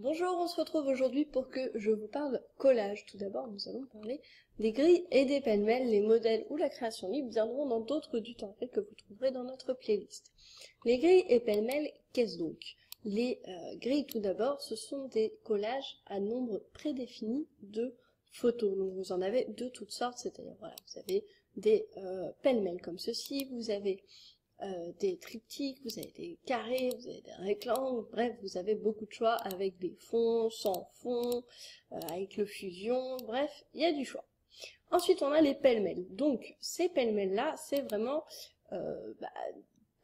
Bonjour, on se retrouve aujourd'hui pour que je vous parle collage. Tout d'abord, nous allons parler des grilles et des pêle-mêle. Les modèles ou la création libre viendront dans d'autres du temps fait que vous trouverez dans notre playlist. Les grilles et pêle-mêle, qu'est-ce donc? Les grilles, tout d'abord, ce sont des collages à nombre prédéfini de photos. Donc vous en avez de toutes sortes, c'est-à-dire voilà, vous avez des pêle-mêle comme ceci, vous avez des triptyques, vous avez des carrés, vous avez des rectangles, bref, vous avez beaucoup de choix avec des fonds, sans fond, avec le fusion, bref, il y a du choix. Ensuite, on a les pêle-mêle. Donc, ces pêle-mêle-là, c'est vraiment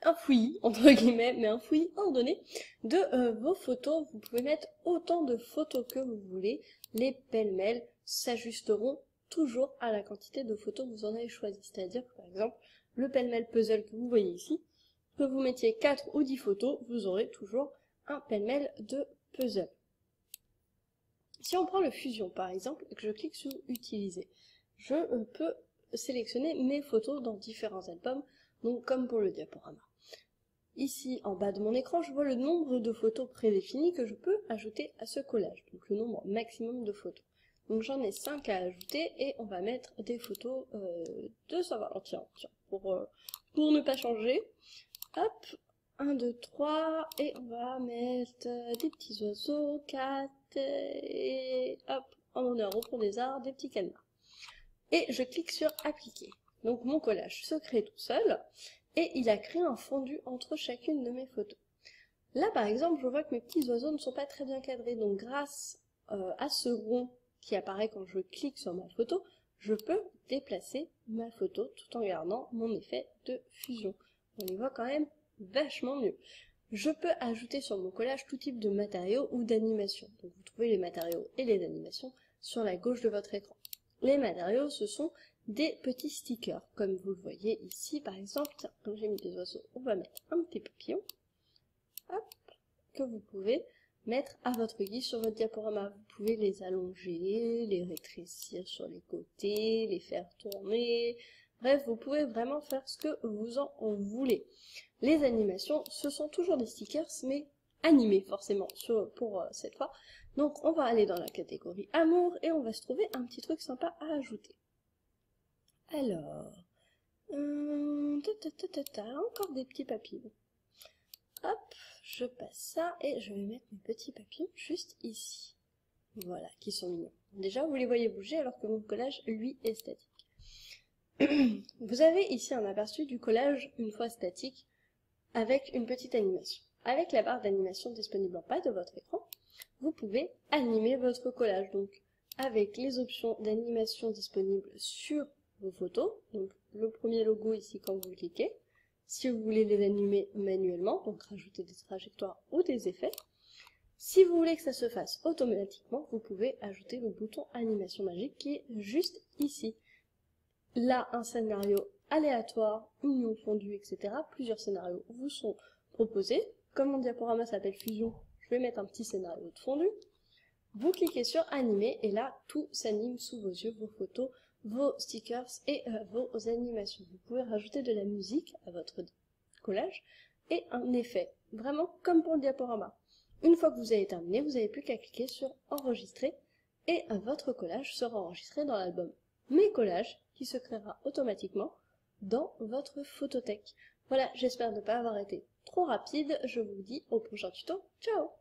un fouillis, entre guillemets, mais un fouillis ordonné de vos photos. Vous pouvez mettre autant de photos que vous voulez. Les pêle-mêle s'ajusteront toujours à la quantité de photos que vous en avez choisi. C'est-à-dire que, par exemple, le pêle-mêle puzzle que vous voyez ici, que vous mettiez 4 ou 10 photos, vous aurez toujours un pêle-mêle de puzzle. Si on prend le fusion par exemple, et que je clique sur utiliser, je peux sélectionner mes photos dans différents albums, donc comme pour le diaporama. Ici, en bas de mon écran, je vois le nombre de photos prédéfinies que je peux ajouter à ce collage, donc le nombre maximum de photos. Donc j'en ai 5 à ajouter et on va mettre des photos de Saint-Valentin, tiens, pour ne pas changer. Hop, 1, 2, 3, et on va mettre des petits oiseaux, 4, et hop, en honneur au Pont des Arts, des petits canards. Et je clique sur appliquer. Donc mon collage se crée tout seul, et il a créé un fondu entre chacune de mes photos. Là par exemple, je vois que mes petits oiseaux ne sont pas très bien cadrés, donc grâce à ce rond qui apparaît quand je clique sur ma photo, je peux déplacer ma photo tout en gardant mon effet de fusion. On les voit quand même vachement mieux. Je peux ajouter sur mon collage tout type de matériaux ou d'animations. Donc vous trouvez les matériaux et les animations sur la gauche de votre écran. Les matériaux, ce sont des petits stickers, comme vous le voyez ici par exemple. Tiens, comme j'ai mis des oiseaux, on va mettre un petit papillon. Hop, que vous pouvez mettre à votre guise sur votre diaporama. Vous pouvez les allonger, les rétrécir sur les côtés, les faire tourner. Bref, vous pouvez vraiment faire ce que vous en voulez. Les animations, ce sont toujours des stickers, mais animés forcément pour cette fois. Donc on va aller dans la catégorie amour et on va se trouver un petit truc sympa à ajouter. Alors, encore des petits papillons. Hop, je passe ça et je vais mettre mes petits papillons juste ici. Voilà, qui sont mignons. Déjà, vous les voyez bouger alors que mon collage, lui, est statique. Vous avez ici un aperçu du collage une fois statique avec une petite animation. Avec la barre d'animation disponible en bas de votre écran, vous pouvez animer votre collage. Donc, avec les options d'animation disponibles sur vos photos, donc le premier logo ici quand vous cliquez, si vous voulez les animer manuellement, donc rajouter des trajectoires ou des effets. Si vous voulez que ça se fasse automatiquement, vous pouvez ajouter le bouton animation magique qui est juste ici. Là, un scénario aléatoire, union fondue, etc. Plusieurs scénarios vous sont proposés. Comme mon diaporama s'appelle Fusion, je vais mettre un petit scénario de fondu. Vous cliquez sur animer et là, tout s'anime sous vos yeux, vos photos, vos stickers et vos animations. Vous pouvez rajouter de la musique à votre collage et un effet, vraiment comme pour le diaporama. Une fois que vous avez terminé, vous n'avez plus qu'à cliquer sur enregistrer et votre collage sera enregistré dans l'album Mes collages qui se créera automatiquement dans votre photothèque. Voilà, j'espère ne pas avoir été trop rapide. Je vous dis au prochain tuto. Ciao!